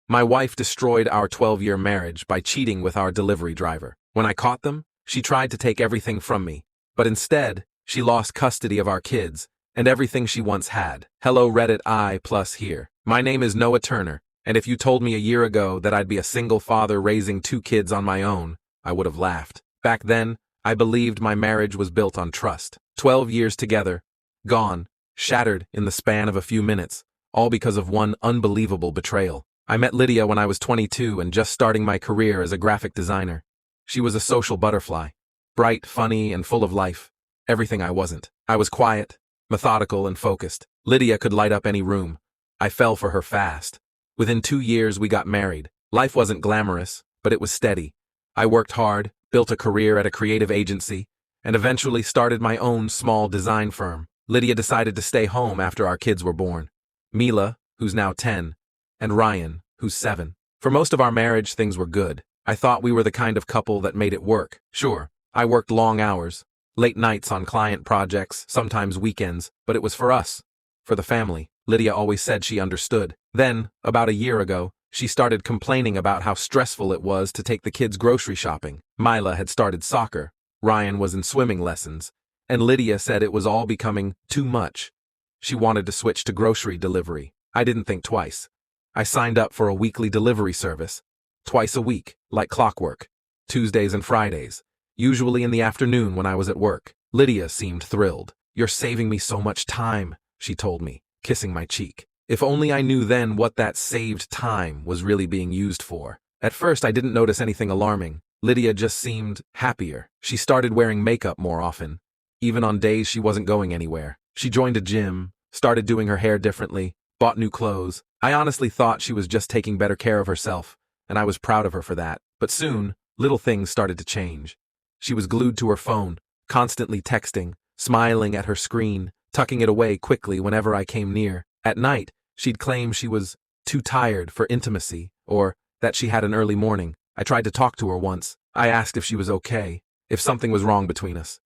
My wife destroyed our 12-year marriage by cheating with our delivery driver. When I caught them, she tried to take everything from me, but instead, she lost custody of our kids and everything she once had. Hello Reddit I+ here. My name is Noah Turner, and if you told me a year ago that I'd be a single father raising 2 kids on my own, I would have laughed. Back then, I believed my marriage was built on trust. 12 years together, gone, shattered in the span of a few minutes, all because of one unbelievable betrayal. I met Lydia when I was 22 and just starting my career as a graphic designer. She was a social butterfly, bright, funny, and full of life. Everything I wasn't. I was quiet, methodical, and focused. Lydia could light up any room. I fell for her fast. Within 2 years, we got married. Life wasn't glamorous, but it was steady. I worked hard, built a career at a creative agency, and eventually started my own small design firm. Lydia decided to stay home after our kids were born. Mila, who's now 10, and Ryan, who's 7. For most of our marriage, things were good. I thought we were the kind of couple that made it work. Sure, I worked long hours, late nights on client projects, sometimes weekends, but it was for us, for the family. Lydia always said she understood. Then, about a year ago, she started complaining about how stressful it was to take the kids grocery shopping. Mila had started soccer, Ryan was in swimming lessons, and Lydia said it was all becoming too much. She wanted to switch to grocery delivery. I didn't think twice. I signed up for a weekly delivery service, twice a week, like clockwork, Tuesdays and Fridays, usually in the afternoon when I was at work. Lydia seemed thrilled. "You're saving me so much time," she told me, kissing my cheek. If only I knew then what that saved time was really being used for. At first, I didn't notice anything alarming. Lydia just seemed happier. She started wearing makeup more often, even on days she wasn't going anywhere. She joined a gym, started doing her hair differently, bought new clothes. I honestly thought she was just taking better care of herself, and I was proud of her for that. But soon, little things started to change. She was glued to her phone, constantly texting, smiling at her screen, tucking it away quickly whenever I came near. At night, she'd claim she was too tired for intimacy, or that she had an early morning. I tried to talk to her once. I asked if she was okay, if something was wrong between us.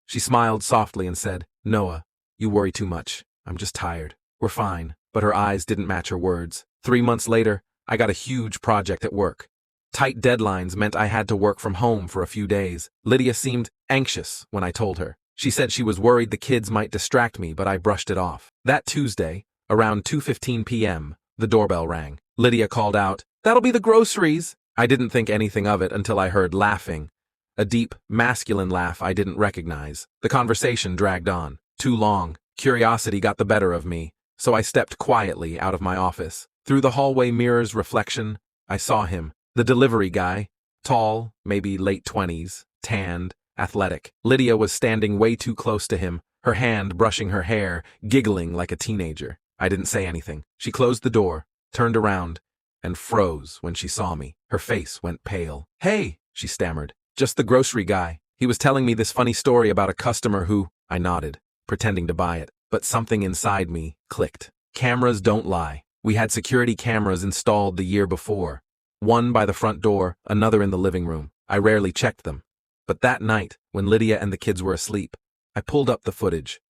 She smiled softly and said, "Noah, you worry too much. I'm just tired. We're fine." But her eyes didn't match her words. 3 months later, I got a huge project at work. Tight deadlines meant I had to work from home for a few days. Lydia seemed anxious when I told her. She said she was worried the kids might distract me, but I brushed it off. That Tuesday, around 2:15 p.m., the doorbell rang. Lydia called out, "That'll be the groceries." I didn't think anything of it until I heard laughing. A deep, masculine laugh I didn't recognize. The conversation dragged on. Too long. Curiosity got the better of me, so I stepped quietly out of my office. Through the hallway mirror's reflection, I saw him, the delivery guy, tall, maybe late 20s, tanned, athletic. Lydia was standing way too close to him, her hand brushing her hair, giggling like a teenager. I didn't say anything. She closed the door, turned around, and froze when she saw me. Her face went pale. "Hey," she stammered. "Just the grocery guy. He was telling me this funny story about a customer who—" I nodded, pretending to buy it. But something inside me clicked. Cameras don't lie. We had security cameras installed the year before. One by the front door, another in the living room. I rarely checked them. But that night, when Lydia and the kids were asleep, I pulled up the footage.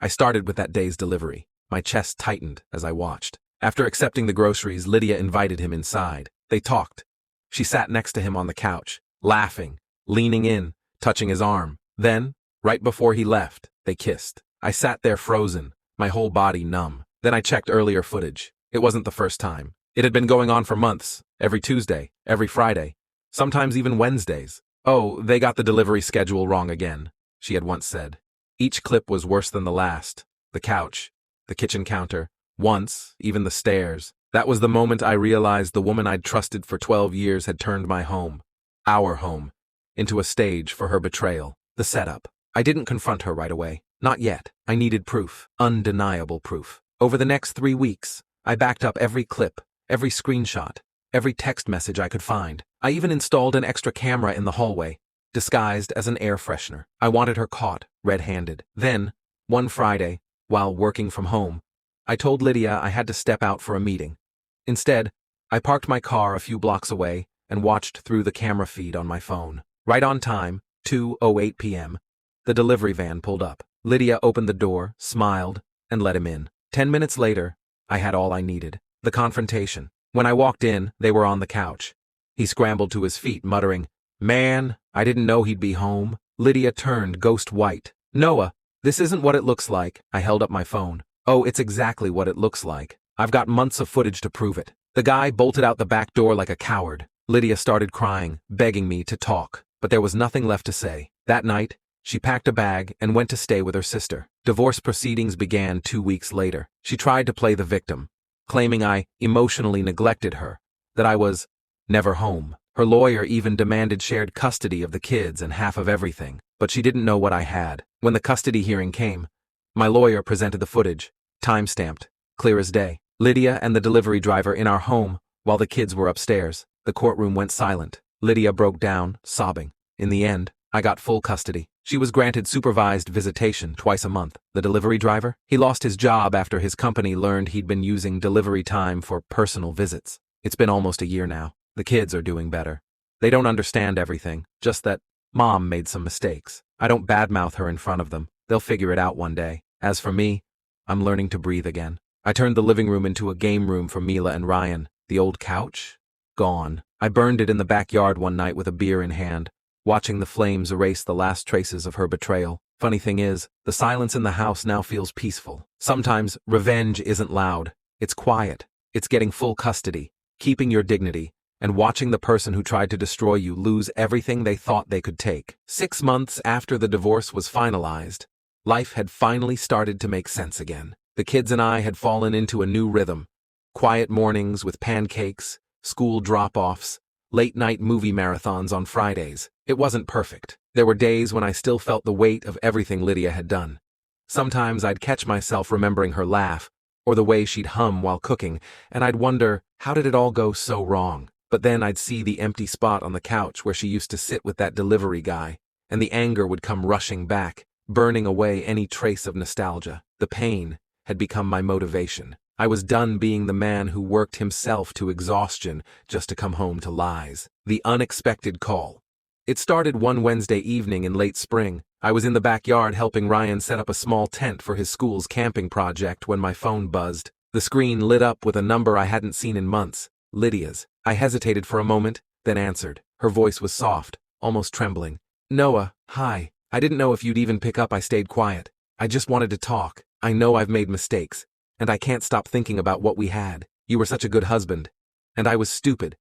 I started with that day's delivery. My chest tightened as I watched. After accepting the groceries, Lydia invited him inside. They talked. She sat next to him on the couch, laughing, leaning in, touching his arm. Then, right before he left, they kissed. I sat there frozen, my whole body numb. Then I checked earlier footage. It wasn't the first time. It had been going on for months, every Tuesday, every Friday, sometimes even Wednesdays. "Oh, they got the delivery schedule wrong again," she had once said. Each clip was worse than the last. The couch, the kitchen counter, once, even the stairs. That was the moment I realized the woman I'd trusted for 12 years had turned my home, our home, into a stage for her betrayal. The setup. I didn't confront her right away. Not yet. I needed proof, undeniable proof. Over the next 3 weeks, I backed up every clip, every screenshot, every text message I could find. I even installed an extra camera in the hallway, disguised as an air freshener. I wanted her caught, red-handed. Then, one Friday, while working from home, I told Lydia I had to step out for a meeting. Instead, I parked my car a few blocks away and watched through the camera feed on my phone. Right on time, 2:08 p.m., the delivery van pulled up. Lydia opened the door, smiled, and let him in. 10 minutes later, I had all I needed. The confrontation. When I walked in, they were on the couch. He scrambled to his feet, muttering, "Man, I didn't know he'd be home." Lydia turned ghost white. "Noah, this isn't what it looks like." I held up my phone. "Oh, it's exactly what it looks like. I've got months of footage to prove it." The guy bolted out the back door like a coward. Lydia started crying, begging me to talk, but there was nothing left to say. That night, she packed a bag and went to stay with her sister. Divorce proceedings began 2 weeks later. She tried to play the victim, claiming I emotionally neglected her, that I was never home. Her lawyer even demanded shared custody of the kids and half of everything, but she didn't know what I had. When the custody hearing came, my lawyer presented the footage, time-stamped, clear as day. Lydia and the delivery driver in our home, while the kids were upstairs. The courtroom went silent. Lydia broke down, sobbing. In the end, I got full custody. She was granted supervised visitation twice a month. The delivery driver? He lost his job after his company learned he'd been using delivery time for personal visits. It's been almost a year now. The kids are doing better. They don't understand everything, just that Mom made some mistakes. I don't badmouth her in front of them. They'll figure it out one day. As for me, I'm learning to breathe again. I turned the living room into a game room for Mila and Ryan. The old couch? Gone. I burned it in the backyard one night with a beer in hand, watching the flames erase the last traces of her betrayal. Funny thing is, the silence in the house now feels peaceful. Sometimes revenge isn't loud. It's quiet. It's getting full custody, keeping your dignity, and watching the person who tried to destroy you lose everything they thought they could take. 6 months after the divorce was finalized, life had finally started to make sense again. The kids and I had fallen into a new rhythm. Quiet mornings with pancakes, school drop-offs, late-night movie marathons on Fridays. It wasn't perfect. There were days when I still felt the weight of everything Lydia had done. Sometimes I'd catch myself remembering her laugh, or the way she'd hum while cooking, and I'd wonder, how did it all go so wrong? But then I'd see the empty spot on the couch where she used to sit with that delivery guy, and the anger would come rushing back, burning away any trace of nostalgia. The pain had become my motivation. I was done being the man who worked himself to exhaustion just to come home to lies. The unexpected call. It started one Wednesday evening in late spring. I was in the backyard helping Ryan set up a small tent for his school's camping project when my phone buzzed. The screen lit up with a number I hadn't seen in months. Lydia's. I hesitated for a moment, then answered. Her voice was soft, almost trembling. "Noah, hi. I didn't know if you'd even pick up. I stayed quiet. I just wanted to talk. I know I've made mistakes, and I can't stop thinking about what we had. You were such a good husband, and I was stupid.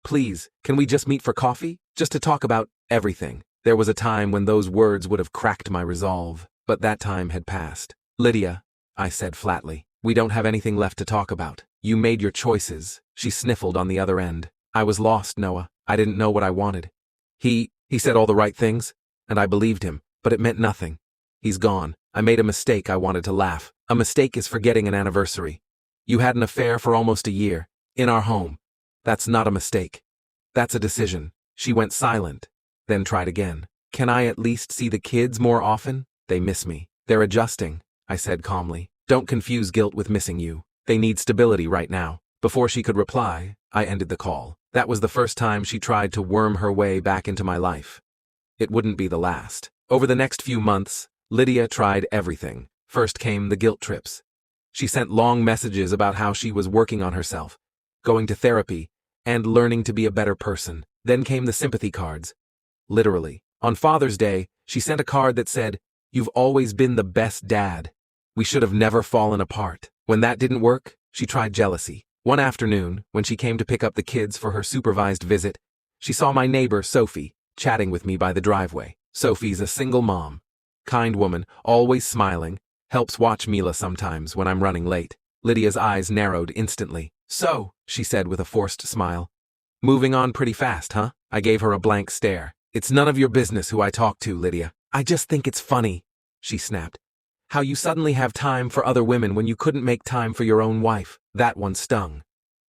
Please, can we just meet for coffee? Just to talk about everything." There was a time when those words would have cracked my resolve, but that time had passed. "Lydia," I said flatly, "we don't have anything left to talk about. You made your choices." She sniffled on the other end. "I was lost, Noah. I didn't know what I wanted. He said all the right things, and I believed him, but it meant nothing. He's gone. I made a mistake." I wanted to laugh. "A mistake is forgetting an anniversary. You had an affair for almost a year, in our home. That's not a mistake. That's a decision." She went silent, then tried again. "Can I at least see the kids more often? They miss me." "They're adjusting," I said calmly. "Don't confuse guilt with missing you. They need stability right now." Before she could reply, I ended the call. That was the first time she tried to worm her way back into my life. It wouldn't be the last. Over the next few months, Lydia tried everything. First came the guilt trips. She sent long messages about how she was working on herself, going to therapy, and learning to be a better person. Then came the sympathy cards. Literally. On Father's Day, she sent a card that said, "You've always been the best dad. We should have never fallen apart." When that didn't work, she tried jealousy. One afternoon, when she came to pick up the kids for her supervised visit, she saw my neighbor, Sophie, chatting with me by the driveway. Sophie's a single mom. Kind woman, always smiling, helps watch Mila sometimes when I'm running late. Lydia's eyes narrowed instantly. "So," she said with a forced smile, "moving on pretty fast, huh?" I gave her a blank stare. "It's none of your business who I talk to, Lydia. I just think it's funny," she snapped. "How you suddenly have time for other women when you couldn't make time for your own wife." That one stung.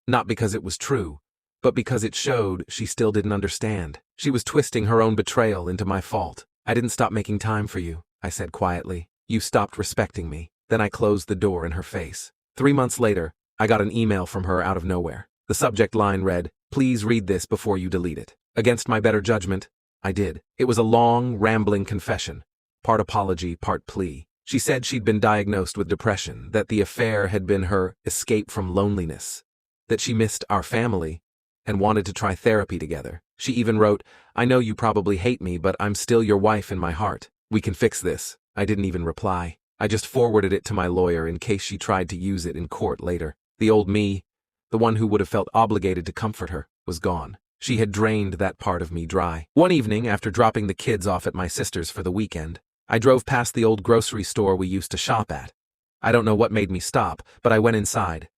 Not because it was true, but because it showed she still didn't understand. She was twisting her own betrayal into my fault. "I didn't stop making time for you," I said quietly. "You stopped respecting me." Then I closed the door in her face. 3 months later, I got an email from her out of nowhere. The subject line read, "Please read this before you delete it." Against my better judgment, I did. It was a long, rambling confession, part apology, part plea. She said she'd been diagnosed with depression, that the affair had been her escape from loneliness, that she missed our family and wanted to try therapy together. She even wrote, "I know you probably hate me, but I'm still your wife in my heart. We can fix this." I didn't even reply. I just forwarded it to my lawyer in case she tried to use it in court later. The old me, the one who would have felt obligated to comfort her, was gone. She had drained that part of me dry. One evening, after dropping the kids off at my sister's for the weekend, I drove past the old grocery store we used to shop at. I don't know what made me stop, but I went inside.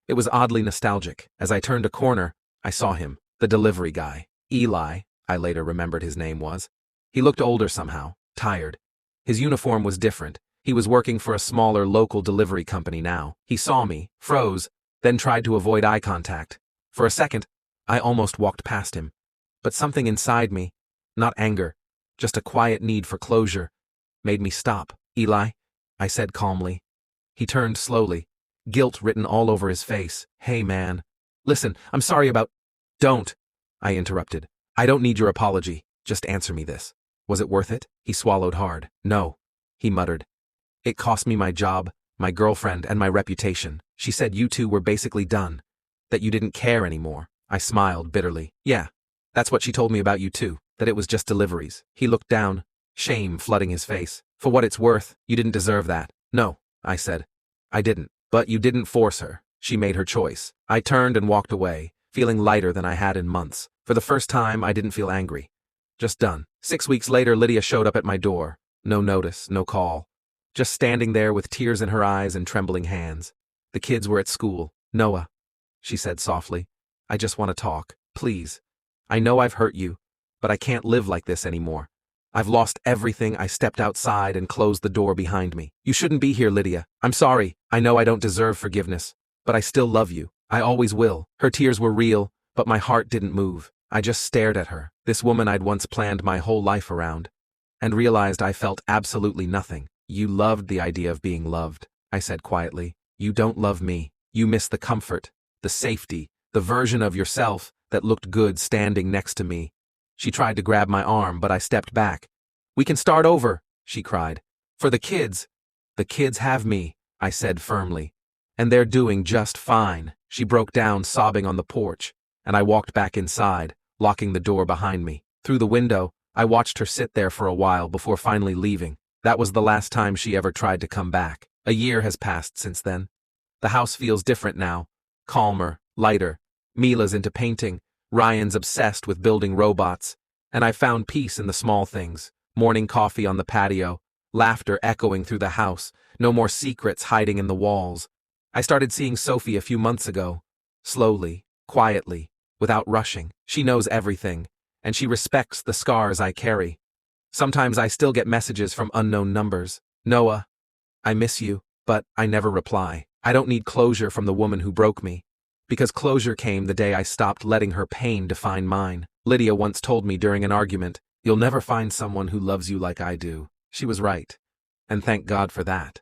It was oddly nostalgic. As I turned a corner, I saw him, the delivery guy. Eli, I later remembered his name was. He looked older somehow, tired. His uniform was different. He was working for a smaller local delivery company now. He saw me, froze, then tried to avoid eye contact. For a second, I almost walked past him. But something inside me, not anger, just a quiet need for closure, made me stop. "Eli," I said calmly. He turned slowly, guilt written all over his face. "Hey man, listen, I'm sorry about—" "Don't," I interrupted. "I don't need your apology. Just answer me this. Was it worth it?" He swallowed hard. "No," he muttered. "It cost me my job, my girlfriend, and my reputation. She said you two were basically done, that you didn't care anymore." I smiled bitterly. "Yeah, that's what she told me about you too, that it was just deliveries." He looked down, shame flooding his face. "For what it's worth, you didn't deserve that." "No," I said. "I didn't. But you didn't force her. She made her choice." I turned and walked away, feeling lighter than I had in months. For the first time, I didn't feel angry. Just done. 6 weeks later, Lydia showed up at my door. No notice, no call. Just standing there with tears in her eyes and trembling hands. The kids were at school. "Noah," she said softly, "I just want to talk. Please. I know I've hurt you, but I can't live like this anymore. I've lost everything." I stepped outside and closed the door behind me. "You shouldn't be here, Lydia. I'm sorry. I know I don't deserve forgiveness, but I still love you. I always will." Her tears were real, but my heart didn't move. I just stared at her, this woman I'd once planned my whole life around, and realized I felt absolutely nothing. "You loved the idea of being loved," I said quietly. "You don't love me. You miss the comfort, the safety, the version of yourself that looked good standing next to me." She tried to grab my arm, but I stepped back. "We can start over," she cried. "For the kids." "The kids have me," I said firmly. "And they're doing just fine." She broke down sobbing on the porch, and I walked back inside, locking the door behind me. Through the window, I watched her sit there for a while before finally leaving. That was the last time she ever tried to come back. A year has passed since then. The house feels different now. Calmer, lighter. Mila's into painting. Ryan's obsessed with building robots. And I found peace in the small things. Morning coffee on the patio. Laughter echoing through the house. No more secrets hiding in the walls. I started seeing Sophie a few months ago. Slowly, quietly, without rushing. She knows everything, and she respects the scars I carry. Sometimes I still get messages from unknown numbers. "Noah, I miss you," but I never reply. I don't need closure from the woman who broke me, because closure came the day I stopped letting her pain define mine. Lydia once told me during an argument, "You'll never find someone who loves you like I do." She was right, and thank God for that.